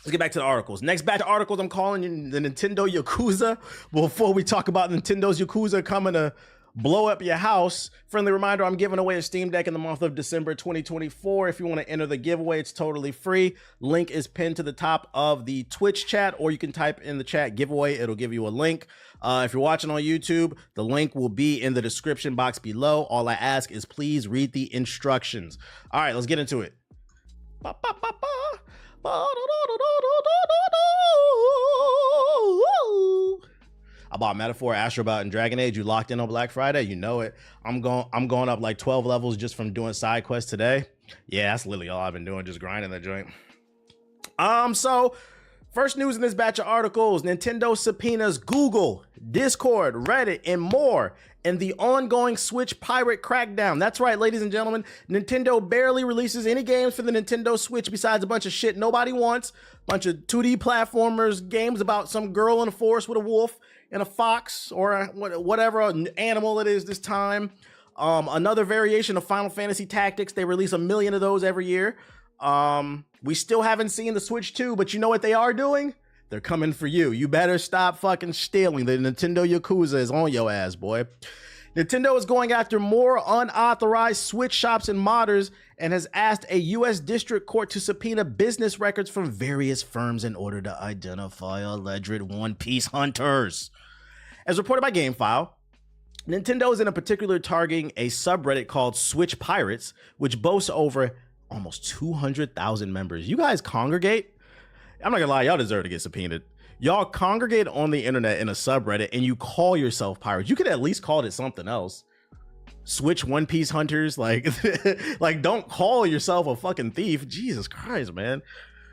Let's get back to the articles. Next batch of articles I'm calling the Nintendo Yakuza. Before we talk about Nintendo's Yakuza coming to blow up your house, friendly reminder, I'm giving away a Steam Deck in the month of December 2024. If you want to enter the giveaway, it's totally free. Link is pinned to the top of the Twitch chat, or you can type in the chat giveaway. It'll give you a link. If you're watching on YouTube, the link will be in the description box below. All I ask is please read the instructions. All right, let's get into it. I bought Metaphor, Astrobot, and Dragon Age. You locked in on Black Friday? You know it. I'm going up like 12 levels just from doing side quests today. Yeah, that's literally all I've been doing, just grinding that joint. So first news in this batch of articles: Nintendo subpoenas Google, Discord, Reddit, and more in the ongoing Switch pirate crackdown. That's right, ladies and gentlemen. Nintendo barely releases any games for the Nintendo Switch besides a bunch of shit nobody wants. Bunch of 2D platformers, games about some girl in a forest with a wolf and a fox, or whatever animal it is this time. Another variation of Final Fantasy Tactics. They release 1 million of those every year. We still haven't seen the Switch 2, but you know what they are doing? They're coming for you. You better stop fucking stealing. The Nintendo Yakuza is on your ass, boy. Nintendo is going after more unauthorized Switch shops and modders and has asked a U.S. district court to subpoena business records from various firms in order to identify alleged One Piece hunters. As reported by GameFile, Nintendo is in a particular targeting a subreddit called Switch Pirates, which boasts over almost 200,000 members. You guys congregate? I'm not gonna lie, y'all deserve to get subpoenaed. Y'all congregate on the internet in a subreddit and you call yourself pirates. You could at least call it something else. Switch One Piece hunters, like, like don't call yourself a fucking thief. Jesus Christ, man.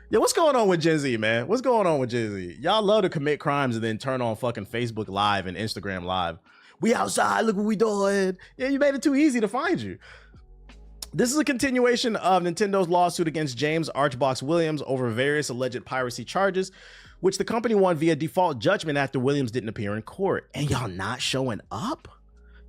Yeah, what's going on with Gen Z, man? What's going on with Gen Z? Y'all love to commit crimes and then turn on fucking Facebook Live and Instagram Live. We outside, look what we doing. Yeah, you made it too easy to find you. This is a continuation of Nintendo's lawsuit against James Archbox Williams over various alleged piracy charges, which the company won via default judgment after Williams didn't appear in court. And y'all not showing up?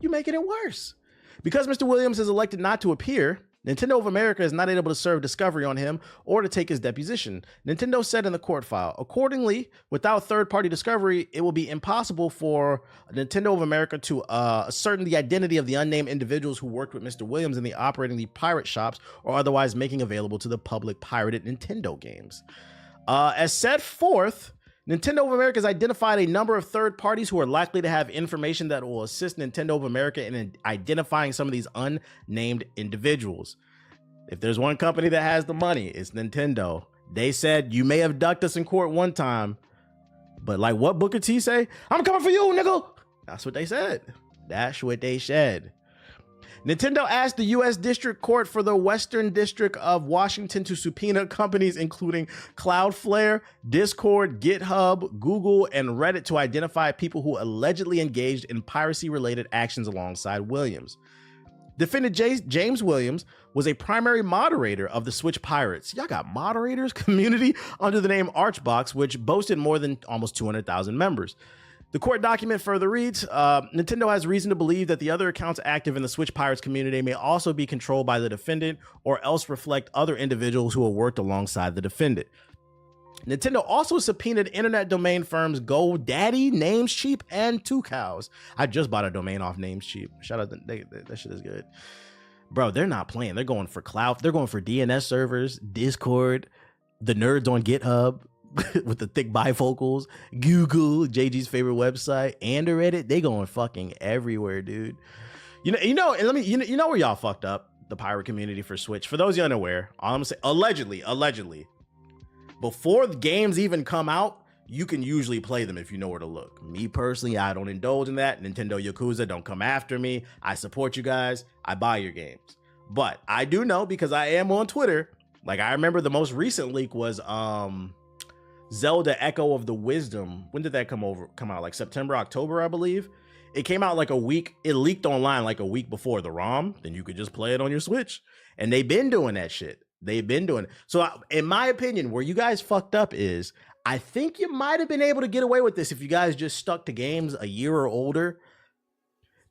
You making it worse. Because Mr. Williams has elected not to appear, Nintendo of America is not able to serve discovery on him or to take his deposition. Nintendo said in the court file, accordingly, without third-party discovery, it will be impossible for Nintendo of America to ascertain the identity of the unnamed individuals who worked with Mr. Williams in the operating the pirate shops or otherwise making available to the public pirated Nintendo games. As set forth, Nintendo of America has identified a number of third parties who are likely to have information that will assist Nintendo of America in identifying some of these unnamed individuals. If there's one company that has the money, it's Nintendo. They said, you may have ducked us in court one time, but like what Booker T say? I'm coming for you, nigga. That's what they said. That's what they said. Nintendo asked the U.S. District Court for the Western District of Washington to subpoena companies including Cloudflare, Discord, GitHub, Google, and Reddit to identify people who allegedly engaged in piracy-related actions alongside Williams. Defendant James Williams was a primary moderator of the Switch Pirates. Y'all got moderators community under the name Archbox, which boasted more than almost 200,000 members. The court document further reads, Nintendo has reason to believe that the other accounts active in the Switch Pirates community may also be controlled by the defendant or else reflect other individuals who have worked alongside the defendant. Nintendo also subpoenaed internet domain firms GoDaddy, Namecheap, and Two Cows. I just bought a domain off Namecheap. Shout out, that shit is good. Bro, they're not playing. They're going for cloud. They're going for DNS servers, Discord, the nerds on GitHub, with the thick bifocals, Google, JG's favorite website, and Reddit. They going fucking everywhere, dude. You know, and you know where y'all fucked up? The pirate community for Switch. For those you unaware, all I'm gonna say, allegedly, before the games even come out, you can usually play them if you know where to look. Me personally, I don't indulge in that. Nintendo Yakuza, don't come after me. I support you guys. I buy your games. But I do know, because I am on Twitter, like I remember the most recent leak was Zelda Echo of the Wisdom. When did that come out? Like September, October, I believe. It came out like a week. It leaked online like a week before the ROM. Then you could just play it on your Switch. And they've been doing that shit. They've been doing it. So in my opinion, where you guys fucked up is, I think you might have been able to get away with this if you guys just stuck to games a year or older.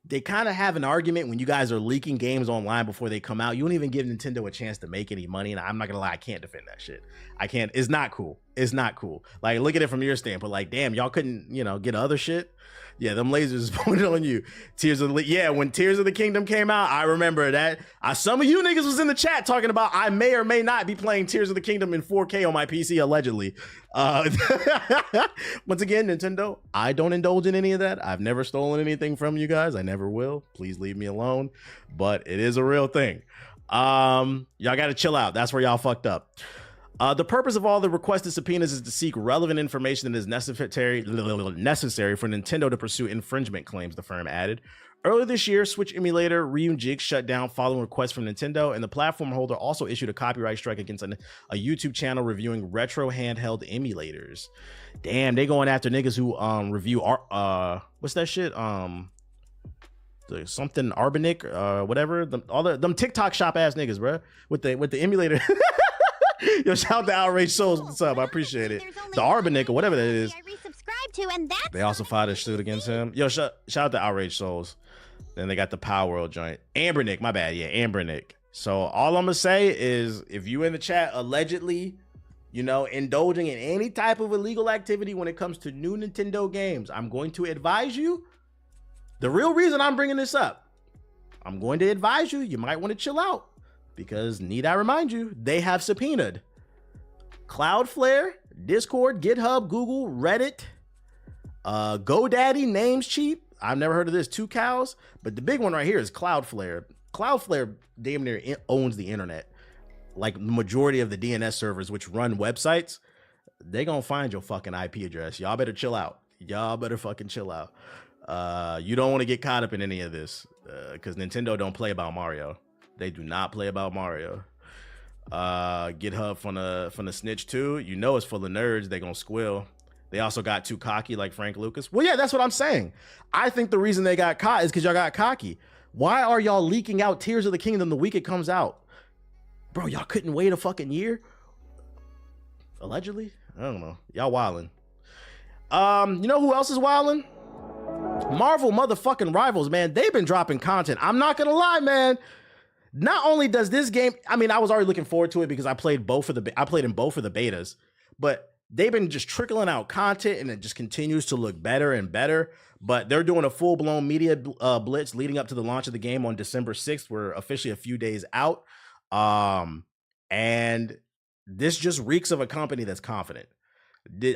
They kind of have an argument when you guys are leaking games online before they come out. You don't even give Nintendo a chance to make any money. And I'm not gonna lie, I can't defend that shit. I can't. It's not cool. It's not cool. Like, look at it from your standpoint. Like, damn, y'all couldn't, you know, get other shit. Yeah, them lasers pointed on you. When Tears of the Kingdom came out, I remember that. Some of you niggas was in the chat talking about I may or may not be playing Tears of the Kingdom in 4K on my PC, allegedly. Once again, Nintendo, I don't indulge in any of that. I've never stolen anything from you guys. I never will. Please leave me alone. But it is a real thing. Y'all got to chill out. That's where y'all fucked up. The purpose of all the requested subpoenas is to seek relevant information that is necessary for Nintendo to pursue infringement claims, the firm added. Earlier this year, Switch emulator Ryujik shut down following requests from Nintendo, and the platform holder also issued a copyright strike against a YouTube channel reviewing retro handheld emulators. Damn, they going after niggas who review what's that shit? Something Arbonic, whatever. Them TikTok shop ass niggas, bro, with the emulator. Yo, shout out to Outrage Souls. What's up? I appreciate it. The Arbonic or whatever that is. They also filed a suit against him. Yo, shout out to Outrage Souls. Then they got the Power World joint. Ambernick, my bad. Yeah, Ambernick. So all I'm gonna say is, if you in the chat allegedly, you know, indulging in any type of illegal activity when it comes to new Nintendo games, I'm going to advise you. The real reason I'm bringing this up, I'm going to advise you, you might want to chill out. Because, need I remind you, they have subpoenaed Cloudflare, Discord, GitHub, Google, Reddit, GoDaddy, Namecheap. I've never heard of this, 2 Cows. But the big one right here is Cloudflare. Cloudflare damn near owns the internet. Like the majority of the DNS servers which run websites, they gonna find your fucking IP address. Y'all better chill out. Y'all better fucking chill out. You don't want to get caught up in any of this because Nintendo don't play about Mario. They do not play about Mario. GitHub from the snitch too. You know it's full of nerds. They gonna squill. They also got too cocky like Frank Lucas. Well, yeah, that's what I'm saying. I think the reason they got caught is because y'all got cocky. Why are y'all leaking out Tears of the Kingdom the week it comes out? Bro, y'all couldn't wait a fucking year? Allegedly? I don't know. Y'all wildin'. You know who else is wildin'? Marvel motherfucking Rivals, man. They've been dropping content. I'm not gonna lie, man. Not only does this game, I mean, I was already looking forward to it because I played in both of the betas, but they've been just trickling out content and it just continues to look better and better. But they're doing a full-blown media blitz leading up to the launch of the game on December 6th. We're officially a few days out. And this just reeks of a company that's confident.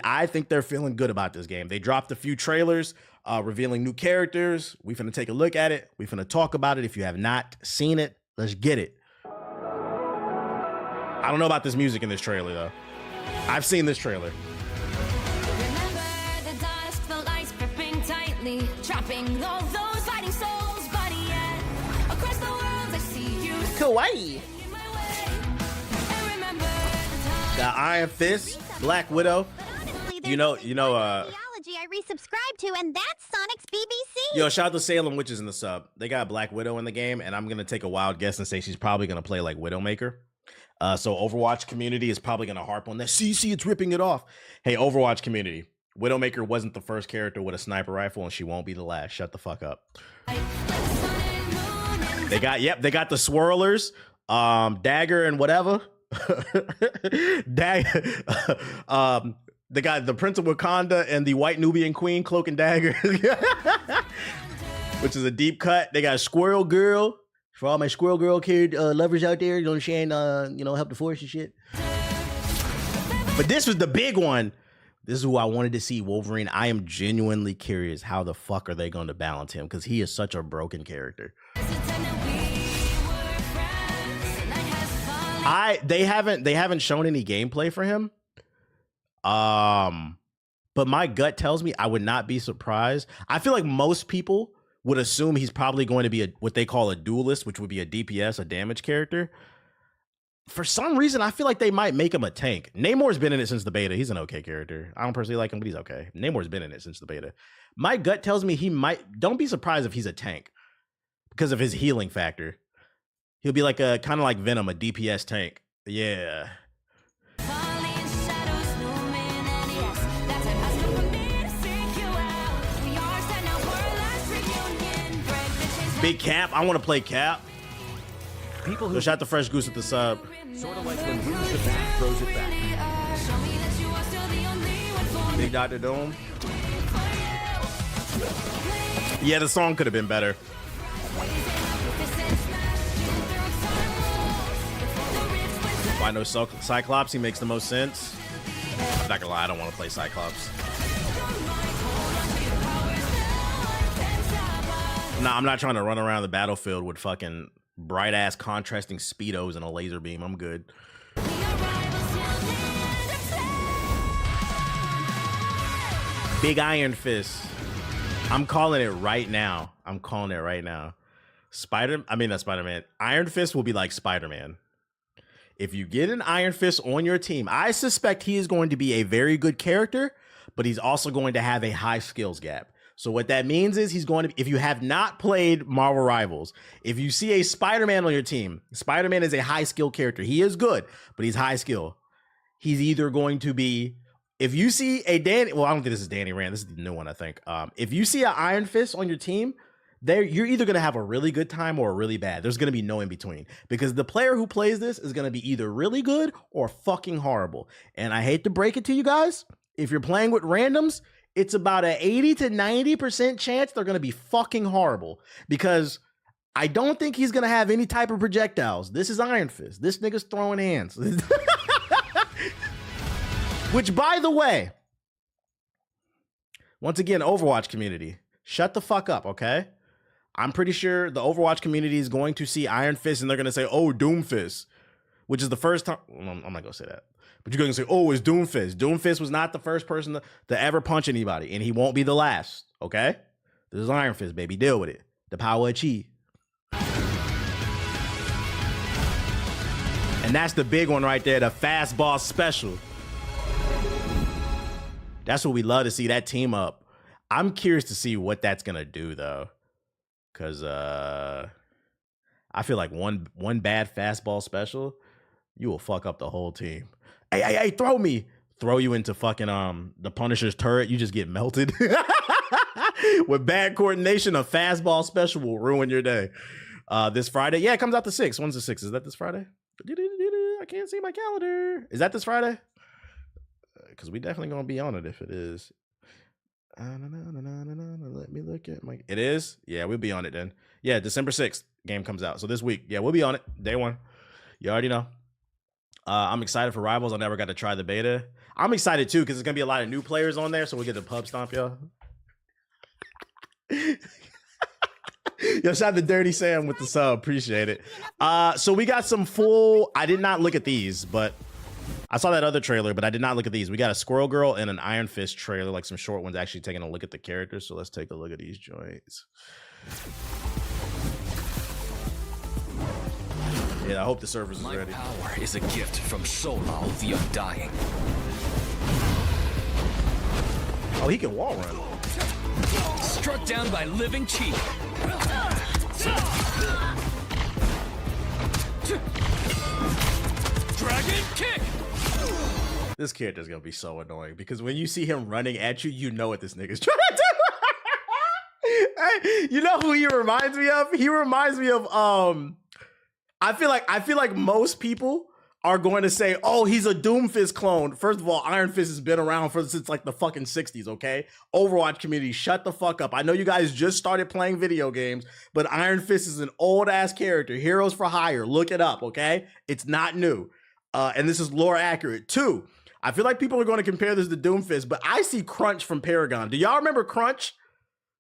I think they're feeling good about this game. They dropped a few trailers revealing new characters. We finna take a look at it. We finna talk about it. If you have not seen it, let's get it. I don't know about this music in this trailer, though. I've seen this trailer. Remember the dusk, the lights gripping tightly, trapping all those fighting souls, but yet across the world I see you. Kawaii. In my way. And remember the time. Got Iron Fist, Black Widow. Honestly, You know, theology I resubscribe to, and that's Sonic's BBC. yo, shout out to Salem Witches in the sub. They got Black Widow in the game, and I'm gonna take a wild guess and say she's probably gonna play like Widowmaker. So Overwatch community is probably gonna harp on that. See, it's ripping it off. Hey, Overwatch community, Widowmaker wasn't the first character with a sniper rifle, and she won't be the last. Shut the fuck up. They got the swirlers, dagger and whatever. They got the Prince of Wakanda and the White Nubian Queen, Cloak and Dagger, which is a deep cut. They got Squirrel Girl for all my Squirrel Girl kid lovers out there. You know, Shane, help the force and shit. But this was the big one. This is who I wanted to see, Wolverine. I am genuinely curious how the fuck are they going to balance him because he is such a broken character. They haven't shown any gameplay for him. But my gut tells me I would not be surprised. I feel like most people would assume he's probably going to be what they call a duelist, which would be a DPS, a damage character. For some reason, I feel like they might make him a tank. Namor's been in it since the beta. He's an okay character. I don't personally like him, but he's okay. Namor's been in it since the beta. My gut tells me he might. Don't be surprised if he's a tank because of his healing factor. He'll be like a kind of like Venom, a DPS tank. Yeah. Big Cap. I want to play Cap. People who Yo, shout out to Fresh Goose at the sub. sort of like when Rouge the Bat throws it back. Big Dr. Doom. Yeah, the song could have been better. I know Cyclops, he makes the most sense. I'm not gonna lie, I don't want to play Cyclops. Nah, I'm not trying to run around the battlefield with fucking bright ass contrasting speedos and a laser beam. I'm good. Big Iron Fist. I'm calling it right now. I'm calling it right now. Not Spider-Man. Iron Fist will be like Spider-Man. If you get an Iron Fist on your team, I suspect he is going to be a very good character, but he's also going to have a high skills gap. So what that means is he's going to, if you have not played Marvel Rivals, if you see a Spider-Man on your team, Spider-Man is a high skill character. He is good, but he's high skill. He's either going to be, if you see a Danny, well, I don't think this is Danny Rand. This is the new one, I think. If you see an Iron Fist on your team, you're either going to have a really good time or really bad. There's going to be no in between, because the player who plays this is going to be either really good or fucking horrible. And I hate to break it to you guys, if you're playing with randoms, it's about an 80 to 90% chance they're going to be fucking horrible, because I don't think he's going to have any type of projectiles. This is Iron Fist. This nigga's throwing hands. Which, by the way, once again, Overwatch community, shut the fuck up, okay? I'm pretty sure the Overwatch community is going to see Iron Fist and they're going to say, oh, Doom Fist, which is the first time. Well, I'm not going to say that. But you're going to say, oh, it's Doom Fist. Doom Fist was not the first person to ever punch anybody, and he won't be the last, okay? This is Iron Fist, baby. Deal with it. The power of chi. And that's the big one right there, the Fastball Special. That's what we love to see, that team up. I'm curious to see what that's going to do, though. Because I feel like one bad Fastball Special, you will fuck up the whole team. Hey, throw me. Throw you into fucking the Punisher's turret. You just get melted. With bad coordination, a Fastball Special will ruin your day. This Friday. Yeah, it comes out the 6th. When's the 6th? Is that this Friday? I can't see my calendar. Is that this Friday? Because we definitely going to be on it if it is. Let me look at my... It is? Yeah, we'll be on it then. Yeah, December 6th game comes out. So this week. Yeah, we'll be on it. Day one. You already know. I'm excited for Rivals. I never got to try the beta. I'm excited too because there's going to be a lot of new players on there. So we'll get to pub stomp, y'all. Yo, shout out to Dirty Sam with the sub. Appreciate it. So we got some full... I did not look at these, but... I saw that other trailer, but I did not look at these. We got a Squirrel Girl and an Iron Fist trailer, like some short ones actually taking a look at the characters. So let's take a look at these joints. Yeah, I hope the servers are ready. My power is a gift from Solal the Undying. Oh, he can wall run. Struck down by living chi. Dragon kick. This character's gonna be so annoying because when you see him running at you, you know what this nigga's trying to do. Hey, you know who he reminds me of? He reminds me of I feel like most people are going to say, oh, he's a Doomfist clone. First of all, Iron Fist has been around since like the fucking 60s, okay? Overwatch community, shut the fuck up. I know you guys just started playing video games, but Iron Fist is an old ass character. Heroes for hire. Look it up, okay? It's not new. And this is lore accurate. 2, I feel like people are going to compare this to Doomfist, but I see Crunch from Paragon. Do y'all remember Crunch?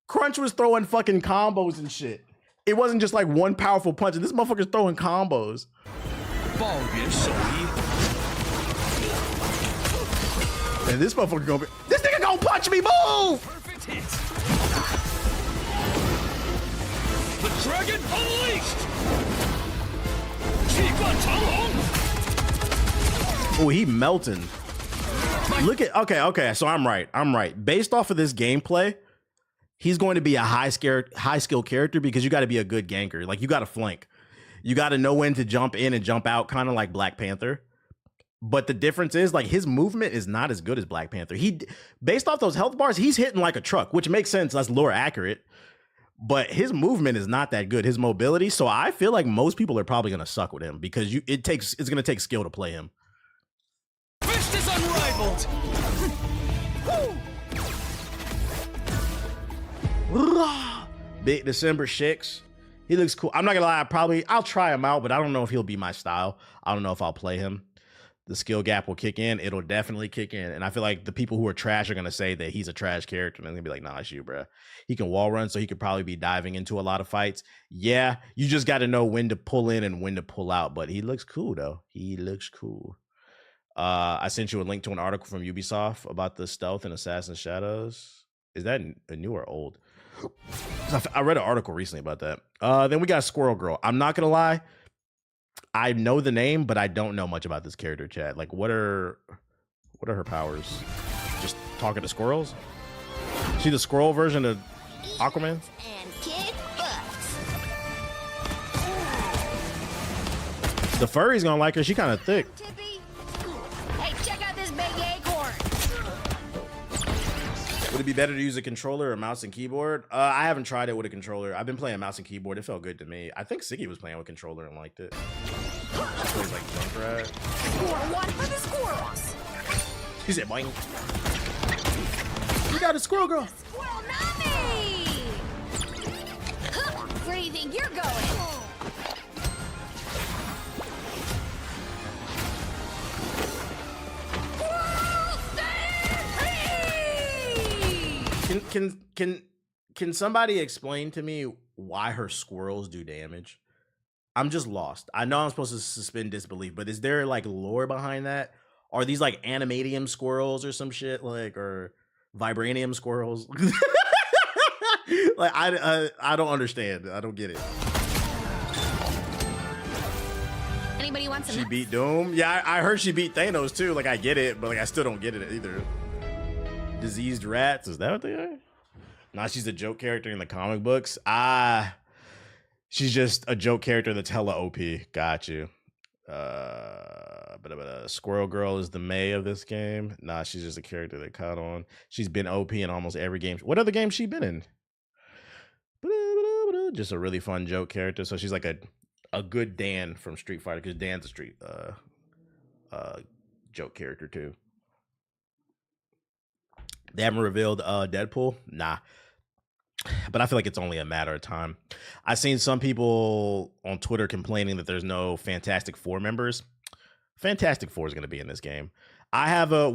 Crunch was throwing fucking combos and shit. It wasn't just like one powerful punch. This motherfucker's throwing combos. And this motherfucker gonna be... This nigga gonna punch me, move! Perfect hit. The dragon unleashed. Oh, he melting. Look at... Okay, so I'm right. Based off of this gameplay, he's going to be a high skill character because you got to be a good ganker. Like, you got to flank. You got to know when to jump in and jump out, kind of like Black Panther. But the difference is, like, his movement is not as good as Black Panther. Based off those health bars, he's hitting like a truck, which makes sense. That's lore accurate. But his movement is not that good. His mobility. So I feel like most people are probably going to suck with him because it's going to take skill to play him. Fist is unrivaled. Big December 6. He looks cool. I'm not gonna lie, I'll try him out, but I don't know if he'll be my style. I don't know if I'll play him. The skill gap will kick in. It'll definitely kick in. And I feel like the people who are trash are gonna say that he's a trash character. And they're gonna be like, nah, it's you, bro. He can wall run, so he could probably be diving into a lot of fights. Yeah, you just gotta know when to pull in and when to pull out. But he looks cool though. He looks cool. I sent you a link to an article from Ubisoft about the stealth in Assassin's Shadows. Is that a new or old? I read an article recently about that. Then we got Squirrel Girl. I'm not gonna lie, I know the name, but I don't know much about this character, chat. Like, what are her powers? Just talking to squirrels? She the squirrel version of Aquaman? And kick butts. The furry's gonna like her. She kind of thick. Tippy. Hey, check out this big acorn. Would it be better to use a controller or mouse and keyboard? I haven't tried it with a controller. I've been playing mouse and keyboard. It felt good to me. I think Siggy was playing with controller and liked it. She plays like Junkrat. Squirrel one for the squirrels. He said, boing. You got a squirrel girl. Squirrel mommy. Huh, where do you think you're going? Can somebody explain to me why her squirrels do damage? I'm just lost. I know I'm supposed to suspend disbelief, but is there like lore behind that? Are these like animadium squirrels or some shit, like, or vibranium squirrels? Like, I don't understand. I don't get it. Anybody want some? She beat Doom. Yeah, I heard she beat Thanos too. Like, I get it, but like I still don't get it either. Diseased rats, is that what they are? Nah, she's a joke character in the comic books. She's just a joke character that's hella OP. Got you. But Squirrel Girl is the May of this game. Nah, she's just a character that caught on. She's been OP in almost every game. What other game she been in? Just a really fun joke character. So she's like a good Dan from Street Fighter, because Dan's a street joke character too. They haven't revealed Deadpool. Nah. But I feel like it's only a matter of time. I've seen some people on Twitter complaining that there's no Fantastic Four members. Fantastic Four is going to be in this game. I have a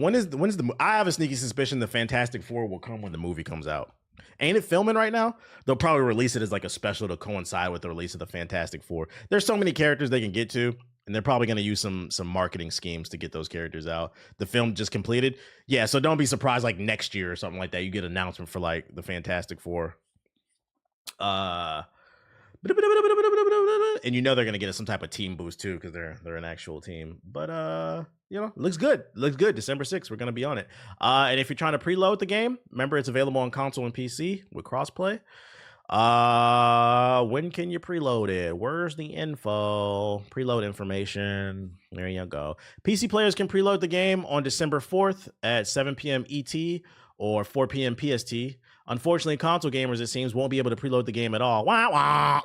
I have a sneaky suspicion the Fantastic Four will come when the movie comes out. Ain't it filming right now? They'll probably release it as like a special to coincide with the release of the Fantastic Four. There's so many characters they can get to, and they're probably going to use some marketing schemes to get those characters out. The film just completed. Yeah, so don't be surprised like next year or something like that. You get an announcement for like the Fantastic Four. And you know they're going to get some type of team boost too, because they're an actual team. But you know, looks good. Looks good. December 6th, we're going to be on it. And if you're trying to preload the game, remember it's available on console and PC with crossplay. When can you preload it? Where's the info? Preload information. There you go. PC players can preload the game on December 4th at 7 p.m. ET or 4 p.m. PST. Unfortunately, console gamers, it seems, won't be able to preload the game at all. Wah, wah.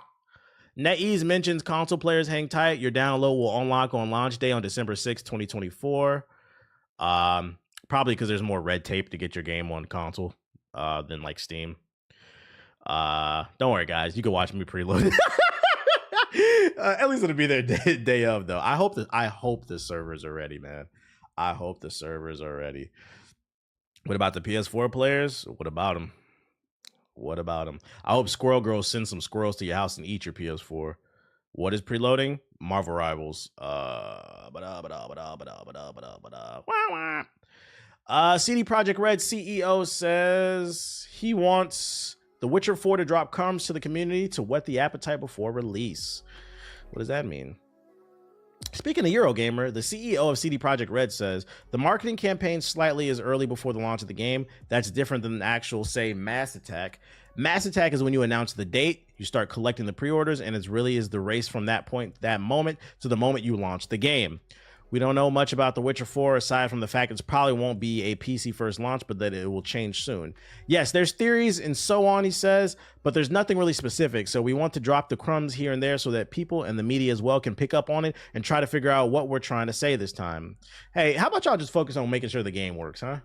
NetEase mentions console players hang tight. Your download will unlock on launch day on December 6th, 2024. Probably because there's more red tape to get your game on console than like Steam. Don't worry, guys. You can watch me preload it. At least it'll be there day of, though. I hope the servers are ready, man. I hope the servers are ready. What about the PS4 players? What about them? What about them? I hope Squirrel Girl sends some squirrels to your house and eat your PS4. What is preloading? Marvel Rivals. CD Projekt Red CEO says he wants The Witcher 4 to drop crumbs to the community to whet the appetite before release. What does that mean? Speaking of Eurogamer, the CEO of CD Projekt Red says the marketing campaign slightly is early before the launch of the game. That's different than the actual, say, Mass Attack. Mass Attack is when you announce the date, you start collecting the pre-orders, and it really is the race from that point, that moment, to the moment you launch the game. We don't know much about The Witcher 4 aside from the fact it probably won't be a PC first launch, but that it will change soon. Yes, there's theories and so on, he says, but there's nothing really specific. So we want to drop the crumbs here and there so that people and the media as well can pick up on it and try to figure out what we're trying to say this time. Hey, how about y'all just focus on making sure the game works, huh?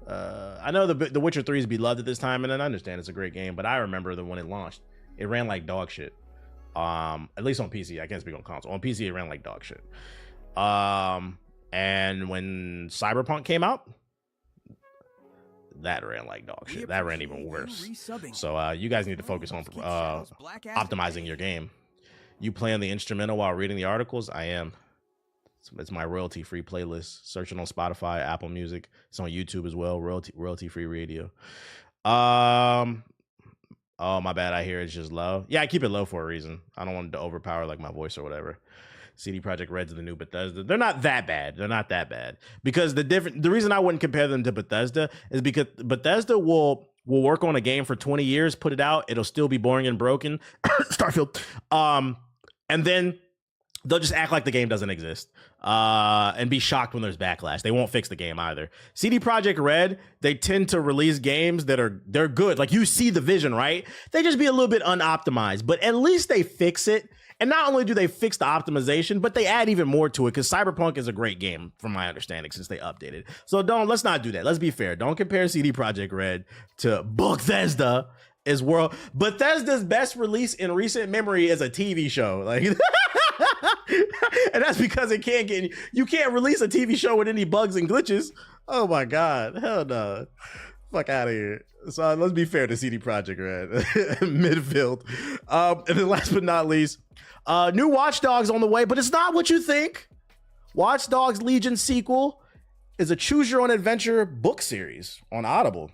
I know the Witcher 3 is beloved at this time, and I understand it's a great game, but I remember when it launched, it ran like dog shit. At least on PC. I can't speak on console. On PC, it ran like dog shit. And when Cyberpunk came out, that ran like dog shit. That ran even worse. So you guys need to focus on optimizing your game. You play on the instrumental while reading the articles? I am. It's my royalty-free playlist. Search it on Spotify, Apple Music. It's on YouTube as well. Royalty-free radio. Oh, my bad. I hear it's just low. Yeah, I keep it low for a reason. I don't want it to overpower like my voice or whatever. CD Projekt Red's the new Bethesda. They're not that bad. They're not that bad. Because the reason I wouldn't compare them to Bethesda is because Bethesda will work on a game for 20 years, put it out, it'll still be boring and broken. Starfield. And then they'll just act like the game doesn't exist and be shocked when there's backlash. They won't fix the game either. CD Projekt Red, they tend to release games they're good. Like, you see the vision, right? They just be a little bit unoptimized, but at least they fix it. And not only do they fix the optimization, but they add even more to it, because Cyberpunk is a great game, from my understanding, since they updated. So let's not do that. Let's be fair. Don't compare CD Projekt Red to Bethesda. Bethesda's best release in recent memory is a TV show. Like, and that's because you can't release a TV show with any bugs and glitches. Oh my God. Hell no. Fuck out of here. So let's be fair to CD Projekt Red. Midfield. And then last but not least, new Watch Dogs on the way, but it's not what you think. Watch Dogs Legion sequel is a choose your own adventure book series on Audible.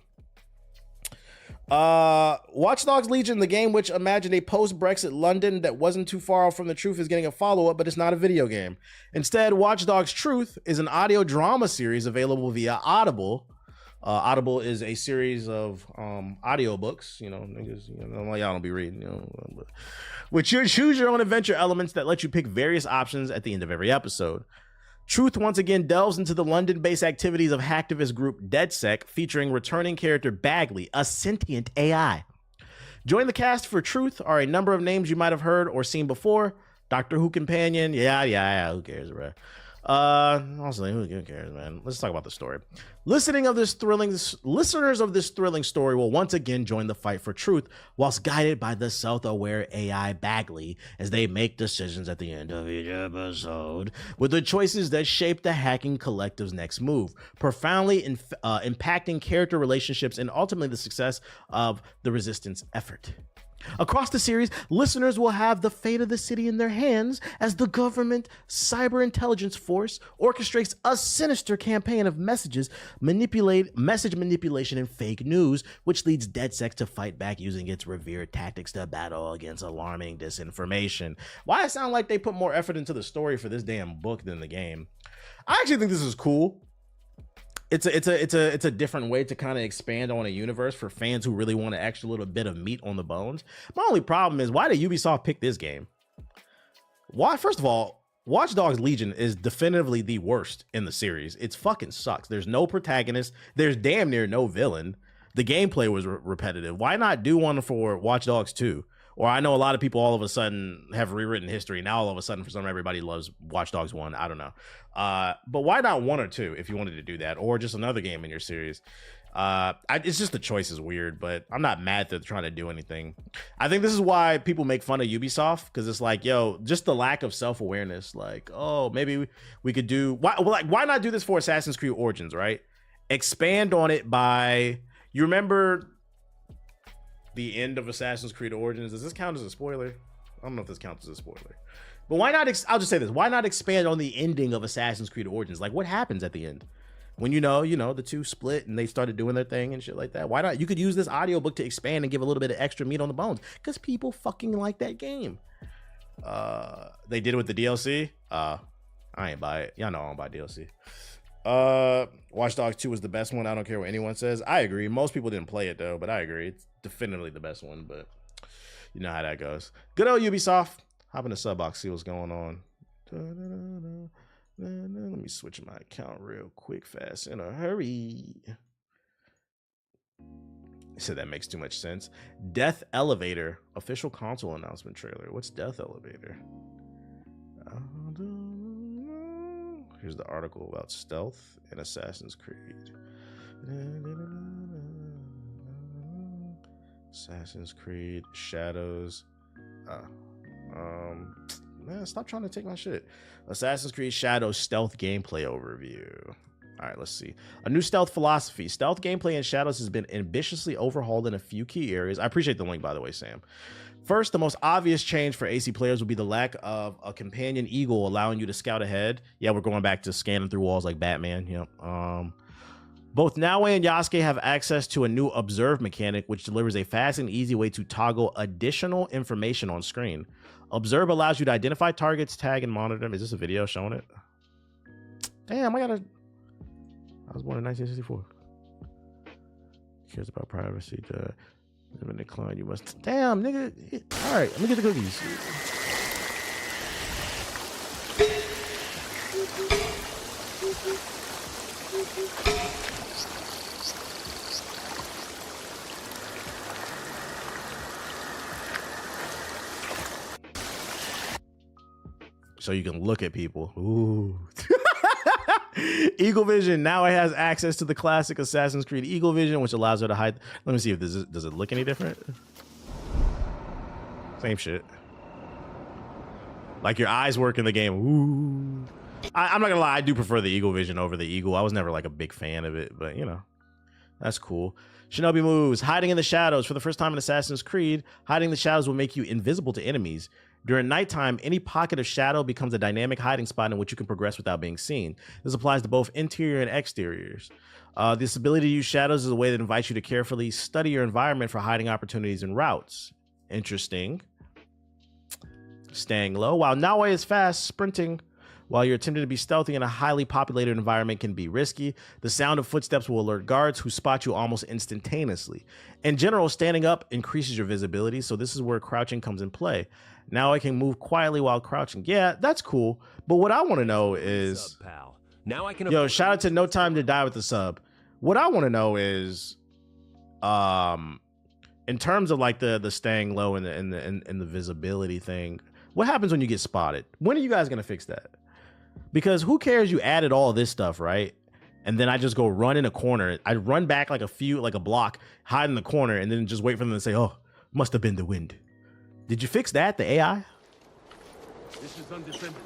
Watch Dogs Legion, the game which imagined a post-Brexit London that wasn't too far off from the truth, is getting a follow-up, but it's not a video game. Instead, Watch Dogs Truth is an audio drama series available via Audible. Audible is a series of audiobooks, niggas, y'all don't be reading, which you choose your own adventure elements that let you pick various options at the end of every episode. Truth once again delves into the London-based activities of hacktivist group DedSec, featuring returning character Bagley, a sentient AI. Join the cast for Truth are a number of names you might have heard or seen before. Doctor Who companion, yeah, who cares, bro? Honestly, who cares, man? Let's talk about the story. Listeners of this thrilling story will once again join the fight for truth, whilst guided by the self-aware AI Bagley as they make decisions at the end of each episode, with the choices that shape the hacking collective's next move, profoundly impacting character relationships and ultimately the success of the resistance effort. Across the series, listeners will have the fate of the city in their hands as the government cyber intelligence force orchestrates a sinister campaign of message manipulation and fake news, which leads DedSec to fight back using its revered tactics to battle against alarming disinformation. Why it sound like they put more effort into the story for this damn book than the game? I actually think this is cool. It's a different way to kind of expand on a universe for fans who really want an extra little bit of meat on the bones. My only problem is, why did Ubisoft pick this game? Why? First of all, Watch Dogs Legion is definitively the worst in the series. It fucking sucks. There's no protagonist. There's damn near no villain. The gameplay was repetitive. Why not do one for Watch Dogs 2? Or I know a lot of people all of a sudden have rewritten history. Now all of a sudden, for some, everybody loves Watch Dogs 1. I don't know. But why not 1 or 2 if you wanted to do that? Or just another game in your series? It's just the choice is weird, but I'm not mad that they're trying to do anything. I think this is why people make fun of Ubisoft, because it's like, yo, just the lack of self-awareness. Like, oh, maybe we could do... Why not do this for Assassin's Creed Origins, right? Expand on it by... You remember... the end of Assassin's Creed Origins. Does this count as a spoiler? I don't know if this counts as a spoiler. But why not, I'll just say this, why not expand on the ending of Assassin's Creed Origins? Like, what happens at the end? When the two split and they started doing their thing and shit like that. Why not? You could use this audiobook to expand and give a little bit of extra meat on the bones. Because people fucking like that game. They did it with the DLC. I ain't buy it. Y'all know I don't buy DLC. Watch Dogs 2 was the best one. I don't care what anyone says. I agree. Most people didn't play it though, but I agree. It's definitively the best one, but you know how that goes. Good old Ubisoft. Hop in the sub box, see what's going on. Let me switch my account real quick, fast, in a hurry. So that makes too much sense. Death Elevator official console announcement trailer. What's Death Elevator? Here's the article about stealth and Assassin's Creed. Assassin's Creed Shadows. Man, stop trying to take my shit. Assassin's Creed Shadows stealth gameplay overview. All right, let's see. A new stealth philosophy. Stealth gameplay in Shadows has been ambitiously overhauled in a few key areas. I appreciate the link, by the way, Sam. First, the most obvious change for AC players will be the lack of a companion eagle allowing you to scout ahead. Yeah, we're going back to scanning through walls like Batman. Yep. Both Naoe and Yasuke have access to a new observe mechanic, which delivers a fast and easy way to toggle additional information on screen. Observe allows you to identify targets, tag, and monitor them. Is this a video showing it? Damn, I was born in 1964. Cares about privacy. Live in decline. You must. Damn, nigga. All right, let me get the cookies. So you can look at people. Ooh. Eagle Vision. Now it has access to the classic Assassin's Creed Eagle Vision, which allows her to hide. Let me see if this is, does it look any different? Same shit. Like your eyes work in the game. Ooh. I'm not gonna lie, I do prefer the Eagle Vision over the Eagle. I was never like a big fan of it, but you know, that's cool. Shinobi moves. Hiding in the shadows. For the first time in Assassin's Creed, hiding in the shadows will make you invisible to enemies. During nighttime, any pocket of shadow becomes a dynamic hiding spot in which you can progress without being seen. This applies to both interior and exteriors. This ability to use shadows is a way that invites you to carefully study your environment for hiding opportunities and routes. Interesting. Staying low. While Naoe is fast, sprinting while you're attempting to be stealthy in a highly populated environment can be risky. The sound of footsteps will alert guards who spot you almost instantaneously. In general, standing up increases your visibility, so this is where crouching comes in play. Now I can move quietly while crouching. Yeah, that's cool. But what I want to know is, pal. Now I can. Yo, shout out to No Time to Die with the sub. What I want to know is, in terms of like the staying low and the visibility thing, what happens when you get spotted? When are you guys gonna fix that? Because who cares? You added all this stuff, right? And then I just go run in a corner. I run back like a block, hide in the corner, and then just wait for them to say, "Oh, must have been the wind." Did you fix that? The AI? This is undefended.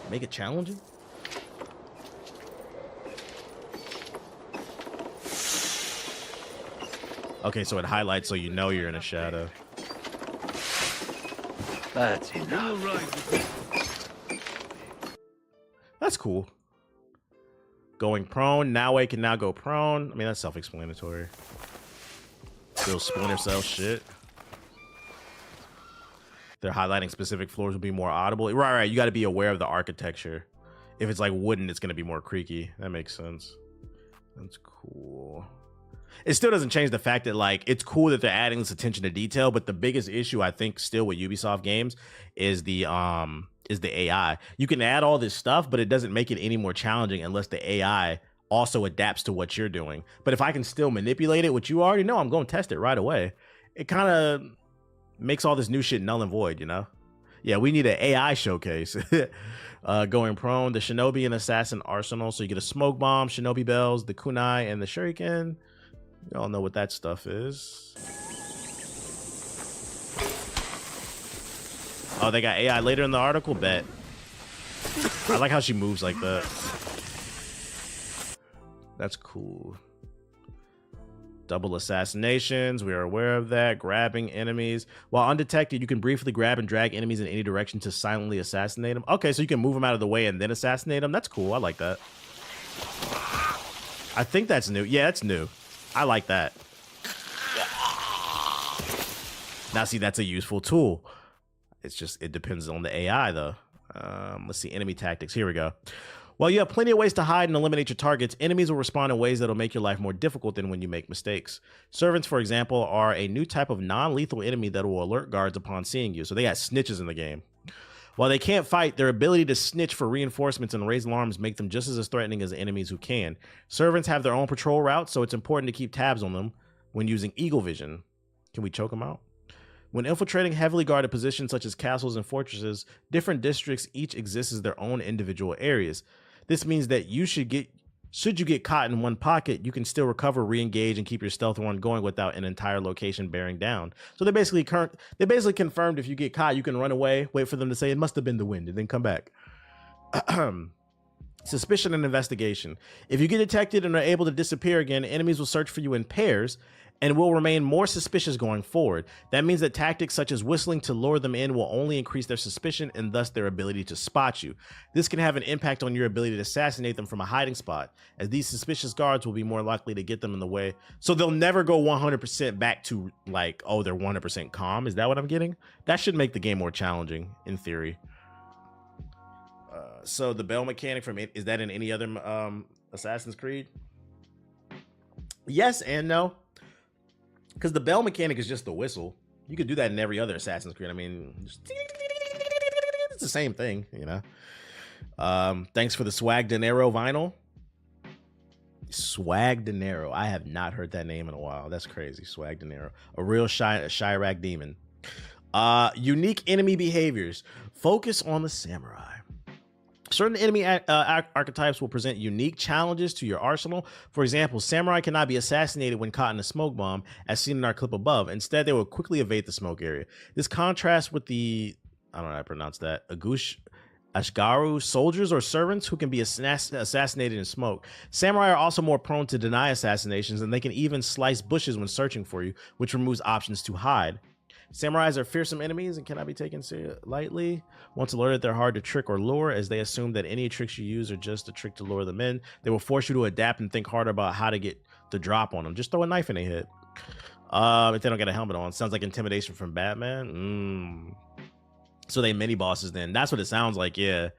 Make it challenging? Okay, so it highlights so you know you're in a shadow. That's enough. That's cool. Going prone. Naoe can now go prone. I mean, that's self-explanatory. Still Splinter Cell shit. They're highlighting specific floors will be more audible. Right. You got to be aware of the architecture. If it's like wooden, it's going to be more creaky. That makes sense. That's cool. It still doesn't change the fact that like it's cool that they're adding this attention to detail, but the biggest issue I think still with Ubisoft games is the AI. You can add all this stuff, but it doesn't make it any more challenging unless the AI also adapts to what you're doing. But if I can still manipulate it, which you already know, I'm going to test it right away. It kind of makes all this new shit null and void, you know? Yeah, we need an AI showcase. Going prone, the Shinobi and Assassin arsenal. So you get a smoke bomb, Shinobi bells, the kunai, and the shuriken. You all know what that stuff is. Oh, they got AI later in the article? Bet. I like how she moves like that. That's cool. Double assassinations. We are aware of that. Grabbing enemies. While undetected, you can briefly grab and drag enemies in any direction to silently assassinate them. Okay, so you can move them out of the way and then assassinate them. That's cool. I like that. I think that's new. Yeah, it's new. I like that. Now, see, that's a useful tool. It's just, it depends on the AI, though. Let's see, enemy tactics. Here we go. While you have plenty of ways to hide and eliminate your targets, enemies will respond in ways that will make your life more difficult than when you make mistakes. Servants, for example, are a new type of non-lethal enemy that will alert guards upon seeing you. So they got snitches in the game. While they can't fight, their ability to snitch for reinforcements and raise alarms make them just as threatening as enemies who can. Servants have their own patrol routes, so it's important to keep tabs on them when using Eagle Vision. Can we choke them out? When infiltrating heavily guarded positions such as castles and fortresses, different districts each exist as their own individual areas. This means that you should get Should you get caught in one pocket, you can still recover, re-engage, and keep your stealth run going without an entire location bearing down. So they basically confirmed if you get caught, you can run away, wait for them to say it must have been the wind, and then come back. Suspicion and investigation. If you get detected and are able to disappear again, enemies will search for you in pairs and will remain more suspicious going forward. That means that tactics such as whistling to lure them in will only increase their suspicion and thus their ability to spot you. This can have an impact on your ability to assassinate them from a hiding spot, as these suspicious guards will be more likely to get them in the way. So they'll never go 100% back to like, oh, they're 100% calm. Is that what I'm getting? That should make the game more challenging in theory. So the bell mechanic from it, is that in any other Assassin's Creed? Yes and no. Because the bell mechanic is just the whistle. You could do that in every other Assassin's Creed. I mean, it's the same thing, you know. Thanks for the Swag Dinero vinyl. Swag Dinero. I have not heard that name in a while. That's crazy. Swag Dinero. A real Chirac demon. Unique enemy behaviors. Focus on the samurai. Certain enemy archetypes will present unique challenges to your arsenal. For example, samurai cannot be assassinated when caught in a smoke bomb, as seen in our clip above. Instead, they will quickly evade the smoke area. This contrasts with the, I don't know how to pronounce that, Ashgaru soldiers or servants who can be assassinated in smoke. Samurai are also more prone to deny assassinations, and they can even slice bushes when searching for you, which removes options to hide. Samurais are fearsome enemies and cannot be taken lightly. Once alerted, they're hard to trick or lure, as they assume that any tricks you use are just a trick to lure them in. They will force you to adapt and think harder about how to get the drop on them. Just throw a knife in their head. If they don't get a helmet on. Sounds like intimidation from Batman. So they mini bosses then. That's what it sounds like, yeah.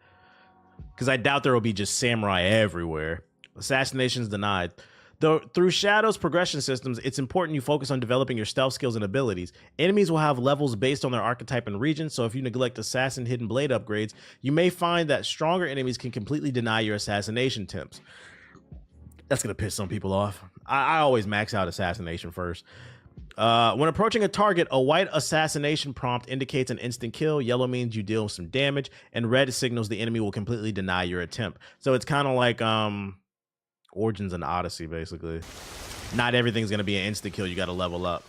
Because I doubt there will be just samurai everywhere. Assassinations denied. Though through Shadow's progression systems, it's important you focus on developing your stealth skills and abilities. Enemies will have levels based on their archetype and region, so if you neglect assassin hidden blade upgrades, you may find that stronger enemies can completely deny your assassination attempts. That's gonna piss some people off. I always max out assassination first. When approaching a target, a white assassination prompt indicates an instant kill, yellow means you deal some damage, and red signals the enemy will completely deny your attempt. So it's kind of like Origins and Odyssey, basically. Not everything's gonna be an instant kill. You got to level up.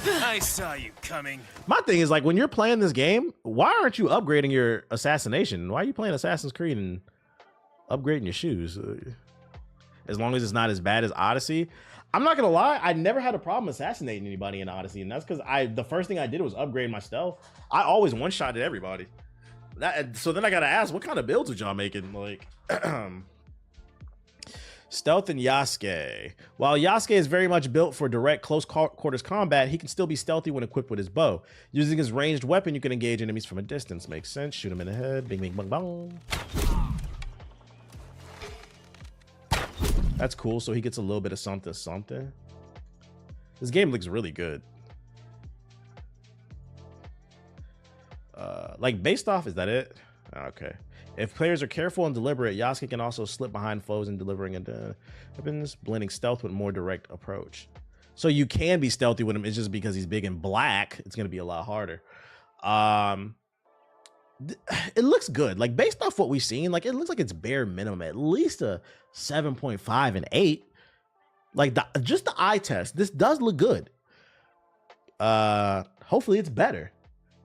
I saw you coming. My thing is, like, when you're playing this game, why aren't you upgrading your assassination? Why are you playing Assassin's Creed and upgrading your shoes? As long as it's not as bad as Odyssey. I'm not gonna lie, I never had a problem assassinating anybody in Odyssey, and that's because the first thing I did was upgrade my stealth. I always one-shotted everybody. So then I gotta ask, what kind of builds are y'all making? Like, stealth and Yasuke. While Yasuke is very much built for direct close quarters combat, he can still be stealthy when equipped with his bow. Using his ranged weapon, you can engage enemies from a distance. Makes sense. Shoot him in the head. Bing, bing, bong, bong. That's cool. So he gets a little bit of something. This game looks really good. Like based off, is that it? Okay. If players are careful and deliberate, Yasuke can also slip behind foes in delivering weapons, blending stealth with more direct approach. So you can be stealthy with him. It's just because he's big and black, it's gonna be a lot harder. It looks good. Like based off what we've seen, like it looks like it's bare minimum at least a 7.5 and 8. Like just the eye test, this does look good. Hopefully it's better,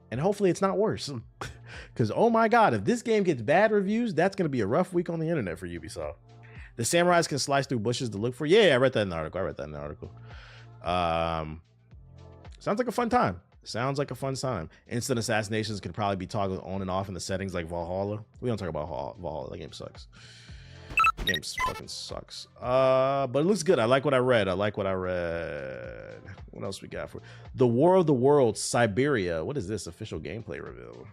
and hopefully it's not worse. Because oh my god, if this game gets bad reviews, that's gonna be a rough week on the internet for Ubisoft. The samurais can slice through bushes to look for. Yeah, I read that in the article. Sounds like a fun time. Sounds like a fun time. Instant assassinations can probably be toggled on and off in the settings like Valhalla. We don't talk about Valhalla. That game sucks. The game fucking sucks. But it looks good. I like what I read. What else we got for the War of the Worlds, Siberia? What is this? Official gameplay reveal.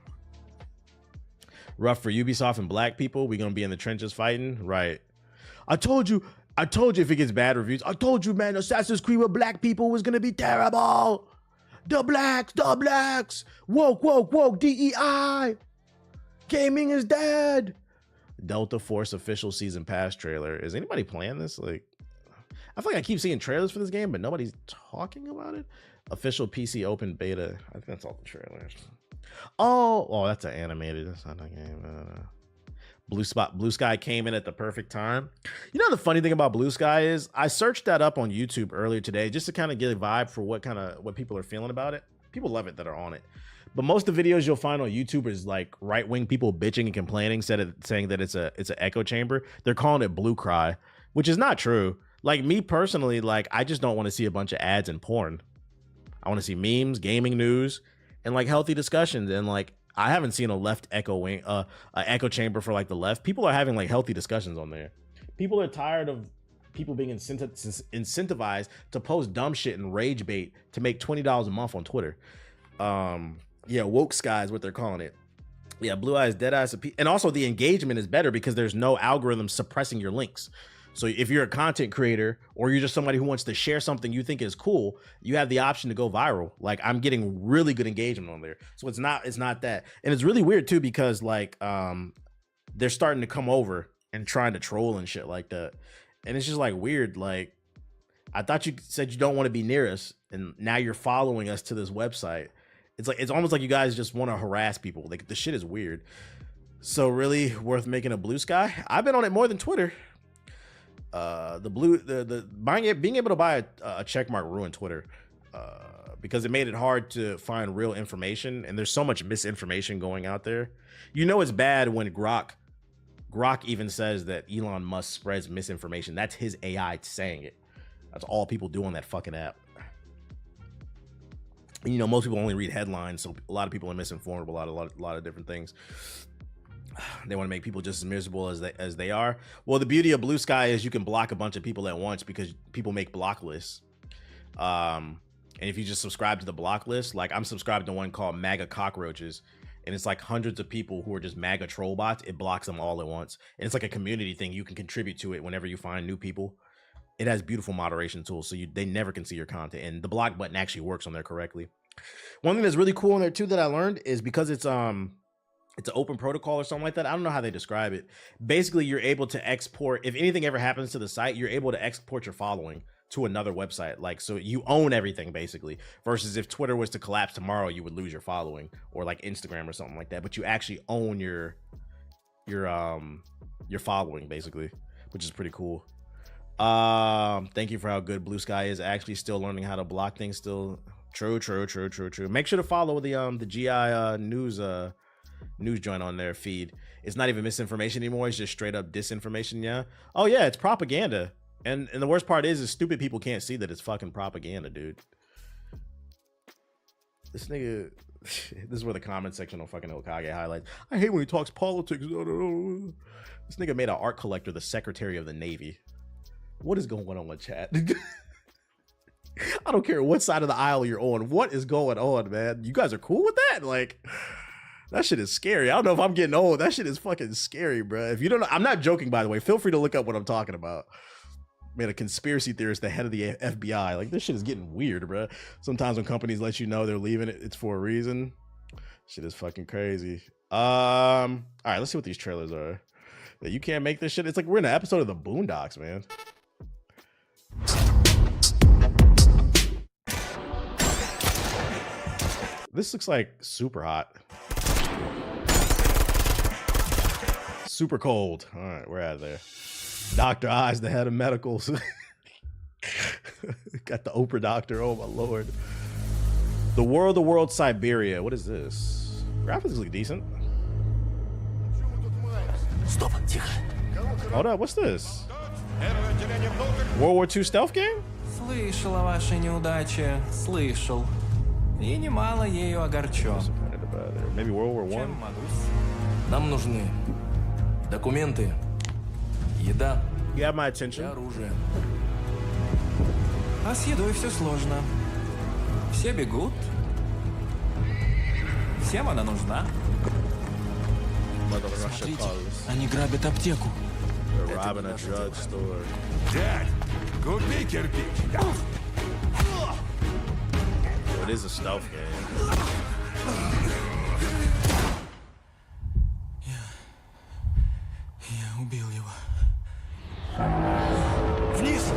Rough for Ubisoft and black people. We gonna be in the trenches fighting, right? I told you if it gets bad reviews. I told you, man, Assassin's Creed with black people was gonna be terrible. The blacks, woke, DEI. Gaming is dead. Delta Force official season pass trailer. Is anybody playing this? Like, I feel like I keep seeing trailers for this game, but nobody's talking about it. Official PC open beta. I think that's all the trailers. Oh, that's an animated. That's not a game. Blue Sky came in at the perfect time. You know the funny thing about Blue Sky is I searched that up on YouTube earlier today just to kind of get a vibe for what people are feeling about it. People love it that are on it. But most of the videos you'll find on YouTube is like right-wing people bitching and complaining, saying that it's an echo chamber. They're calling it Blue Cry, which is not true. Like me personally, like I just don't want to see a bunch of ads and porn. I want to see memes, gaming news, and like healthy discussions. And like I haven't seen a left echo chamber for like the left. People are having like healthy discussions on there. People are tired of people being incentivized to post dumb shit and rage bait to make $20 a month on Twitter. Yeah, woke sky is what they're calling it. Yeah, blue eyes, dead eyes, and also the engagement is better because there's no algorithm suppressing your links. So if you're a content creator or you're just somebody who wants to share something you think is cool, you have the option to go viral. Like I'm getting really good engagement on there. So it's not that. And it's really weird too, because like they're starting to come over and trying to troll and shit like that. And it's just like weird. Like I thought you said you don't want to be near us, and now you're following us to this website. It's almost like you guys just want to harass people. Like the shit is weird. So really worth making a Blue Sky? I've been on it more than Twitter. Being able to buy a check mark ruined Twitter because it made it hard to find real information, and there's so much misinformation going out there. You know it's bad when Grok even says that Elon Musk spreads misinformation. That's his AI saying it. That's all people do on that fucking app. You know, most people only read headlines, so a lot of people are misinformed about a lot of different things. They want to make people just as miserable as they are. Well, the beauty of Blue Sky is you can block a bunch of people at once because people make block lists. And if you just subscribe to the block list, like I'm subscribed to one called MAGA Cockroaches, and it's like hundreds of people who are just MAGA troll bots. It blocks them all at once. And it's like a community thing. You can contribute to it whenever you find new people. It has beautiful moderation tools, so they never can see your content, and the block button actually works on there correctly. One thing that's really cool on there too that I learned is because it's an open protocol or something like that. I don't know how they describe it. Basically, you're able to export, if anything ever happens to the site, you're able to export your following to another website. Like, so you own everything basically, versus if Twitter was to collapse tomorrow, you would lose your following, or like Instagram or something like that. But you actually own your following basically, which is pretty cool. Thank you for how good Blue Sky is. Actually still learning how to block things still. True. Make sure to follow the GI news joint on their feed. It's not even misinformation anymore. It's just straight up disinformation. Yeah. Oh yeah, it's propaganda. And the worst part is stupid people can't see that it's fucking propaganda, dude. This nigga, this is where the comment section on fucking Okage highlights. I hate when he talks politics. This nigga made an art collector the Secretary of the Navy. What is going on with chat? I don't care what side of the aisle you're on. What is going on, man? You guys are cool with that? Like, that shit is scary. I don't know if I'm getting old. That shit is fucking scary, bro. If you don't know, I'm not joking, by the way. Feel free to look up what I'm talking about. Man, a conspiracy theorist, the head of the FBI. Like, this shit is getting weird, bro. Sometimes when companies let you know they're leaving it, it's for a reason. Shit is fucking crazy. All right, let's see what these trailers are. You can't make this shit. It's like we're in an episode of the Boondocks, man. This looks like super hot. Super cold. All right, we're out of there. Dr. Oz, the head of medicals. Got the Oprah doctor. Oh, my Lord. The World Siberia. What is this? Graphics look decent. Hold up, what's this? World War II stealth game? Слышал о вашей неудаче, слышал. И немало ею огорчен. Maybe World War I? Нам нужны документы, еда You have my и attention. оружие. А с едой все сложно. Все бегут. Всем она нужна. Смотрите, они грабят аптеку. They're robbing a drugstore. Dad, купи кирпич. It is a stealth game. Я убил его. Вниз.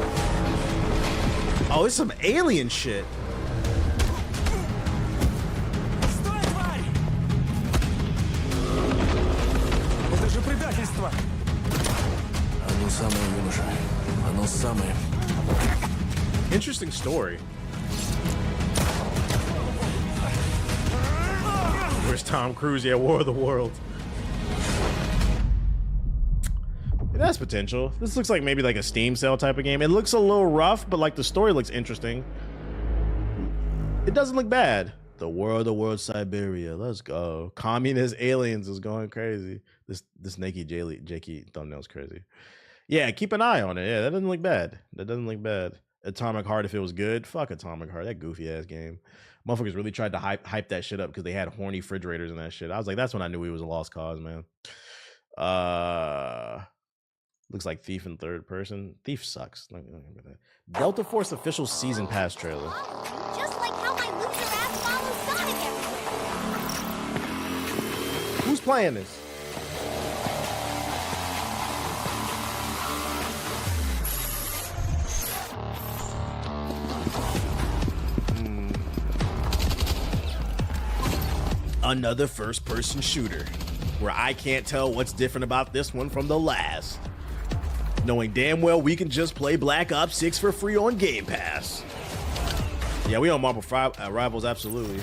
Oh, it's some alien shit. Стой, тварь! самое. Interesting story. Where's Tom Cruise? Yeah, War of the Worlds. It has potential. This looks like maybe like a Steam sale type of game. It looks a little rough, but like the story looks interesting. It doesn't look bad. The War of the World Siberia. Let's go. Communist aliens is going crazy. This naked Jakey thumbnail's crazy. Yeah, keep an eye on it. Yeah, that doesn't look bad. That doesn't look bad. Atomic Heart, if it was good, fuck Atomic Heart. That goofy ass game. Motherfuckers really tried to hype that shit up because they had horny refrigerators and that shit. I was like, that's when I knew he was a lost cause, man. Looks like Thief in third person. Thief sucks. Delta Force official season pass trailer. Just like how my loser ass follows Sonic everywhere. Who's playing this? Another first-person shooter where I can't tell what's different about this one from the last. Knowing damn well we can just play Black Ops 6 for free on Game Pass. Yeah, we on Marvel Rivals, absolutely.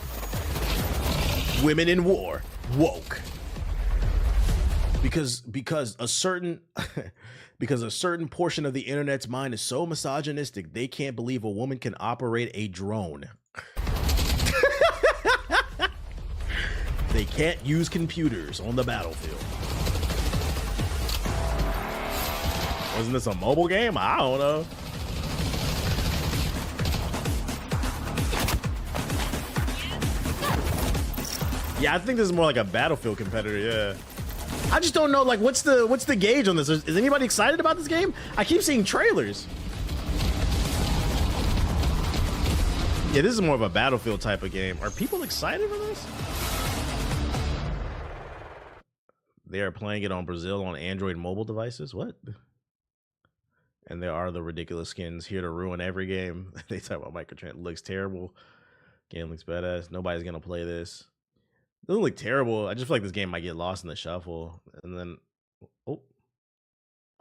Women in war, woke. Because a certain because a certain portion of the internet's mind is so misogynistic, they can't believe a woman can operate a drone. They can't use computers on the battlefield. Wasn't this a mobile game? I don't know. Yeah, I think this is more like a Battlefield competitor, yeah. I just don't know, like, what's the gauge on this? Is anybody excited about this game? I keep seeing trailers. Yeah, this is more of a Battlefield type of game. Are people excited for this? They are playing it on Brazil on Android mobile devices. What? And there are the ridiculous skins here to ruin every game. They talk about microtransaction. Looks terrible. Game looks badass. Nobody's gonna play this. It doesn't look terrible. I just feel like this game might get lost in the shuffle. And then, oh,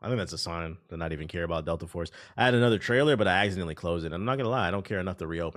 I think that's a sign to not even care about Delta Force. I had another trailer, but I accidentally closed it. I'm not gonna lie, I don't care enough to reopen.